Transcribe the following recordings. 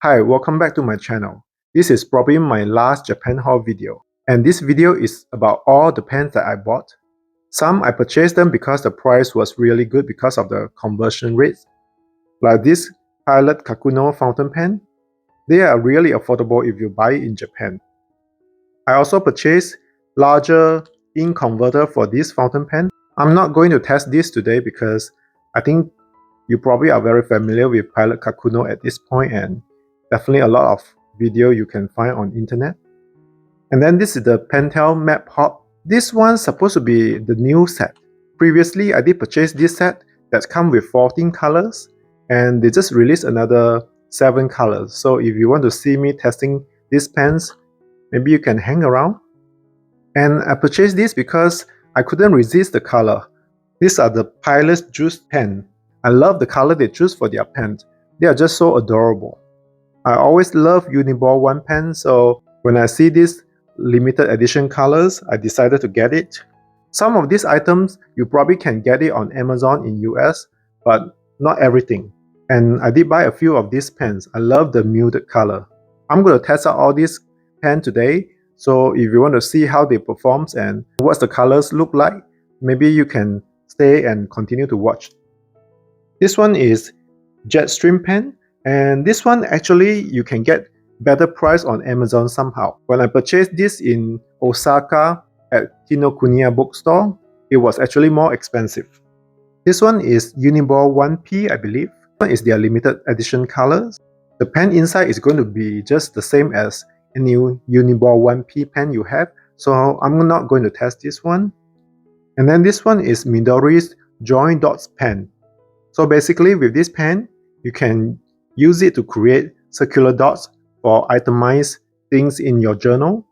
Hi, welcome back to my channel. This is probably my last Japan haul video, and this video is about all the pens that I bought. Some I purchased them because the price was really good because of the conversion rates. Like this Pilot Kakuno fountain pen, they are really affordable if you buy it in Japan. I also purchased larger ink converter for this fountain pen. I'm not going to test this today because I think you probably are very familiar with Pilot Kakuno at this point, and definitely a lot of video you can find on internet. And then this is the Pentel Mattehop. This one's supposed to be the new set. Previously, I did purchase this set that comes with 14 colors, and they just released another 7 colors. So if you want to see me testing these pens, maybe you can hang around. And I purchased this because I couldn't resist the color. These are the Pilot's Juice pen. I love the color they choose for their pens. They are just so adorable. I always love Uniball 1 pen, so when I see these limited edition colors, I decided to get it. Some of these items you probably can get it on Amazon in US, but not everything. And I did buy a few of these pens. I love the muted color. I'm going to test out all these pens today, so if you want to see how they perform and what the colors look like, maybe you can stay and continue to watch. This one is Jetstream pen, and this one actually you can get better price on Amazon somehow. When I purchased this in Osaka at Kinokuniya bookstore, it was actually more expensive. This one is Uniball 1P, I believe. This one is their limited edition colors. The pen inside is going to be just the same as any Uniball 1P pen you have, so I'm not going to test this one. And then this one is Midori's Join Dots pen. So basically with this pen, you can use it to create circular dots for itemized things in your journal.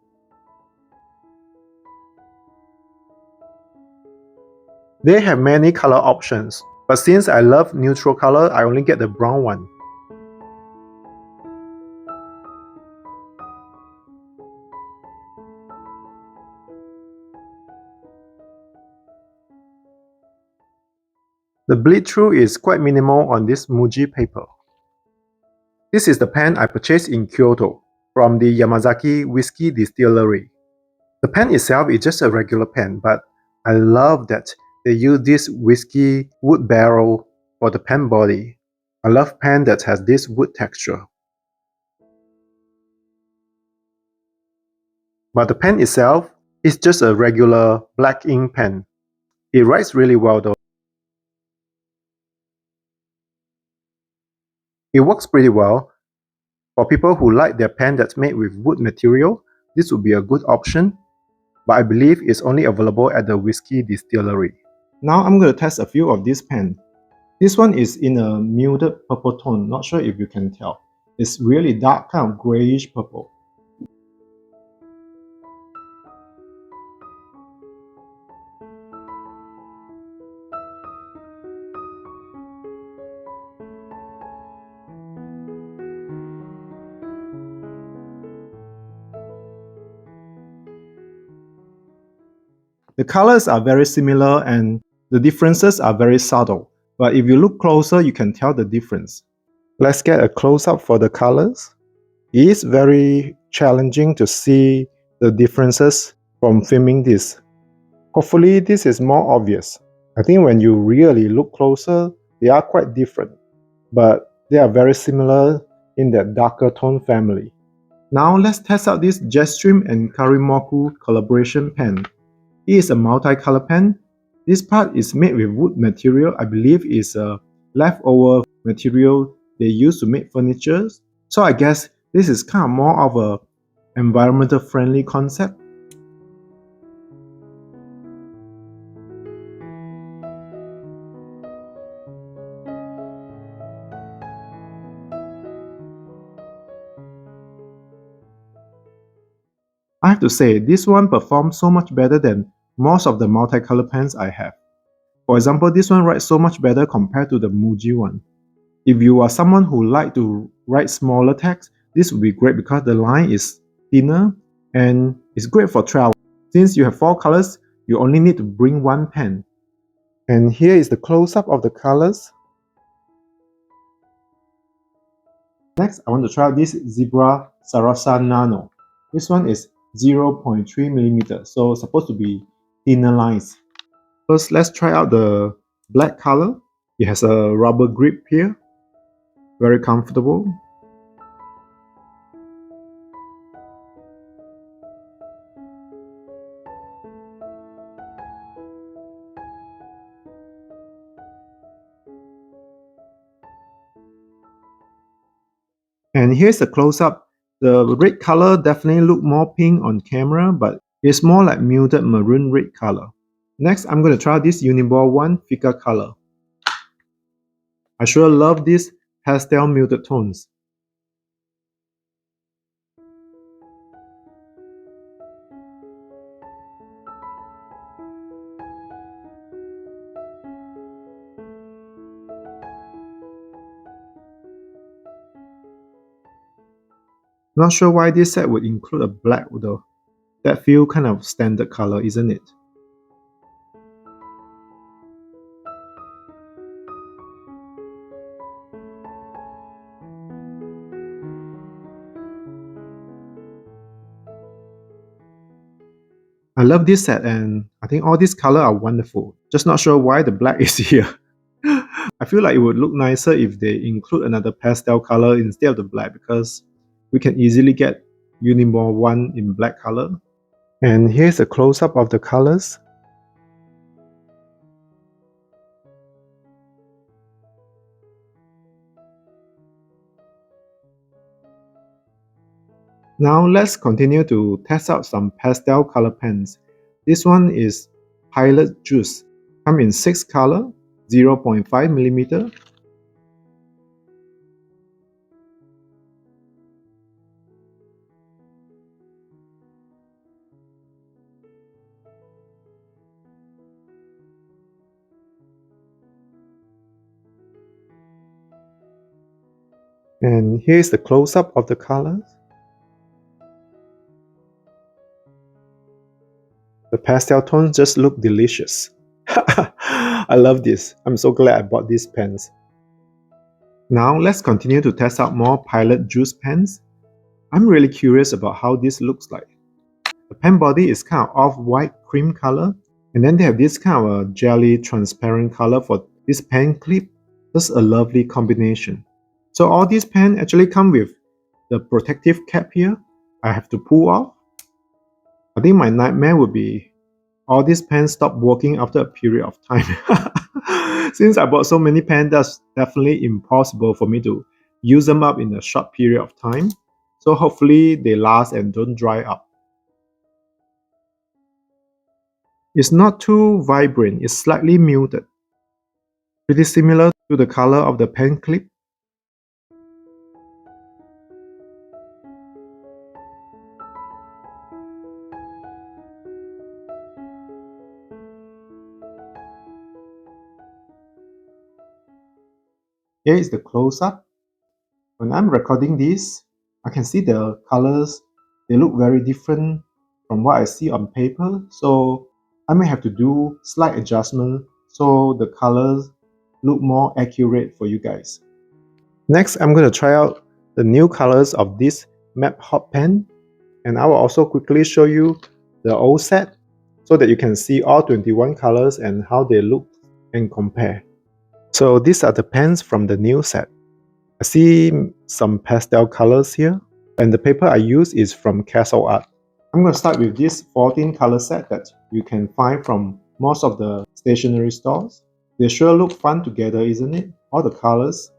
They have many color options, but since I love neutral color, I only get the brown one. The bleed through is quite minimal on this Muji paper. This is the pen I purchased in Kyoto from the Yamazaki Whiskey Distillery. The pen itself is just a regular pen, but I love that they use this whiskey wood barrel for the pen body. I love pen that has this wood texture. But the pen itself is just a regular black ink pen. It writes really well though. It works pretty well. For people who like their pen that's made with wood material, this would be a good option, but I believe it's only available at the Whiskey Distillery. Now I'm going to test a few of these pens. This one is in a muted purple tone, not sure if you can tell. It's really dark, kind of grayish purple. The colors are very similar and the differences are very subtle, but if you look closer you can tell the difference. Let's get a close-up for the colors. It is very challenging to see the differences from filming this. Hopefully this is more obvious. I think when you really look closer, they are quite different, but they are very similar in that darker tone family. Now let's test out this Jetstream and Karimoku collaboration pen. It is a multi-color pen. This part is made with wood material. I believe is a leftover material they use to make furniture. So I guess this is kind of more of a environmental friendly concept. I have to say, this one performs so much better than most of the multicolor pens I have. For example, this one writes so much better compared to the Muji one. If you are someone who like to write smaller text, this would be great because the line is thinner and it's great for travel. Since you have 4 colors, you only need to bring 1 pen. And here is the close-up of the colors. Next, I want to try out this Zebra Sarasa Nano. This one is 0.3 millimeter, so supposed to be thinner lines. First, let's try out the black color. It has a rubber grip here, very comfortable. And here's a close-up. The red color definitely look more pink on camera, but it's more like muted maroon red color. Next, I'm going to try this Uniball one figure color. I sure love these pastel muted tones. Not sure why this set would include a black though. That feel kind of standard color, isn't it? I love this set and I think all these colors are wonderful. Just not sure why the black is here. I feel like it would look nicer if they include another pastel color instead of the black because we can easily get Uniball 1 in black color. And here's a close-up of the colors. Now let's continue to test out some pastel color pens. This one is Pilot Juice. Come in 6 color, 0.5 millimeter. And here's the close-up of the colors. The pastel tones just look delicious. I love this. I'm so glad I bought these pens. Now let's continue to test out more Pilot Juice pens. I'm really curious about how this looks like. The pen body is kind of off-white cream color, and then they have this kind of a jelly transparent color for this pen clip. Just a lovely combination. So all these pens actually come with the protective cap here. I have to pull off. I think my nightmare would be all these pens stop working after a period of time. Since I bought so many pens, that's definitely impossible for me to use them up in a short period of time. So hopefully they last and don't dry up. It's not too vibrant, it's slightly muted. Pretty similar to the color of the pen clip. Here is the close-up. When I'm recording this, I can see the colors, they look very different from what I see on paper. So I may have to do slight adjustment so the colors look more accurate for you guys. Next, I'm going to try out the new colors of this Mattehop pen, and I will also quickly show you the old set so that you can see all 21 colors and how they look and compare. So these are the pens from the new set. I see some pastel colors here, and the paper I use is from Castle Art. I'm going to start with this 14 color set that you can find from most of the stationery stores. They sure look fun together, isn't it? All the colors.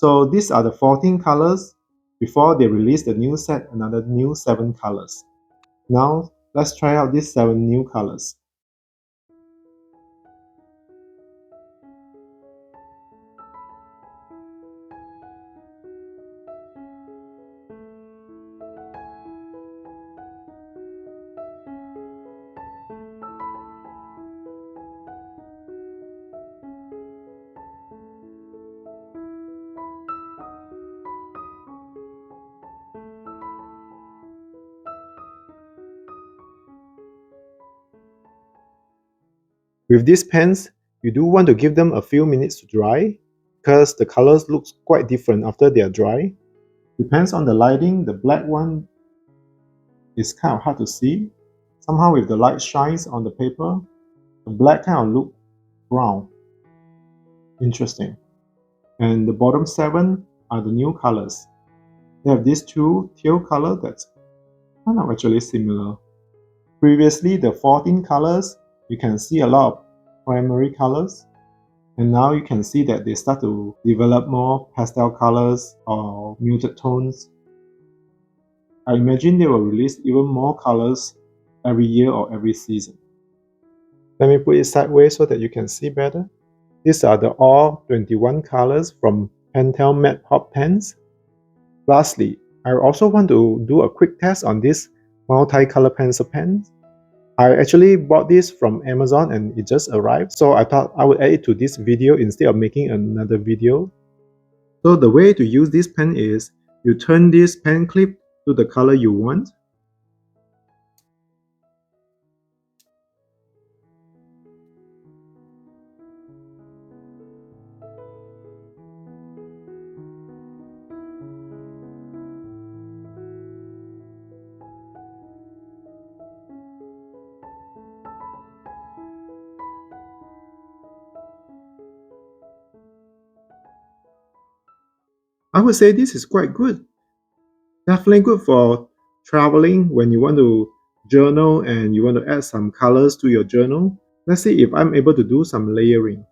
So these are the 14 colors. Before they release the new set, another new 7 colors. Now let's try out these 7 new colors. With these pens, you do want to give them a few minutes to dry because the colors look quite different after they are dry. Depends on the lighting, the black one is kind of hard to see. Somehow if the light shines on the paper, the black kind of look brown. Interesting. And the bottom 7 are the new colors. They have these 2 teal color that's kind of actually similar. Previously, the 14 colors, you can see a lot of primary colors. And now you can see that they start to develop more pastel colors or muted tones. I imagine they will release even more colors every year or every season. Let me put it sideways so that you can see better. These are the all 21 colors from Pentel Mattehop pens. Lastly, I also want to do a quick test on this multi-color pencil pen. I actually bought this from Amazon and it just arrived, so I thought I would add it to this video instead of making another video. So the way to use this pen is, you turn this pen clip to the color you want. I would say this is quite good. Definitely good for traveling when you want to journal and you want to add some colors to your journal. Let's see if I'm able to do some layering.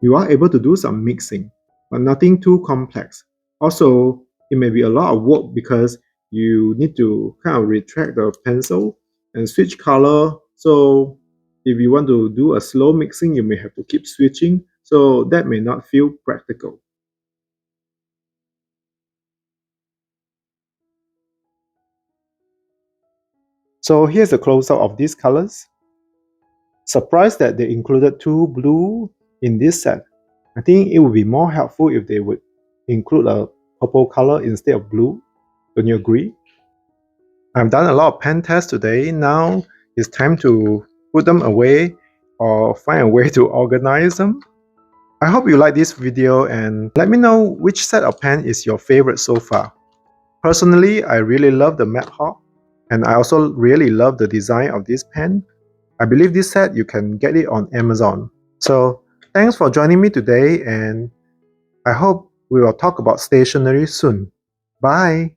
You are able to do some mixing, but nothing too complex. Also, it may be a lot of work because you need to kind of retract the pencil and switch color. So if you want to do a slow mixing, you may have to keep switching. So that may not feel practical. So here's a close-up of these colors. Surprised that they included 2 blue in this set. I think it would be more helpful if they would include a purple color instead of blue. Don't you agree? I've done a lot of pen tests today. Now it's time to put them away or find a way to organize them. I hope you like this video and let me know which set of pen is your favorite so far. Personally, I really love the Mattehop and I also really love the design of this pen. I believe this set you can get it on Amazon. So thanks for joining me today and I hope we will talk about stationery soon. Bye!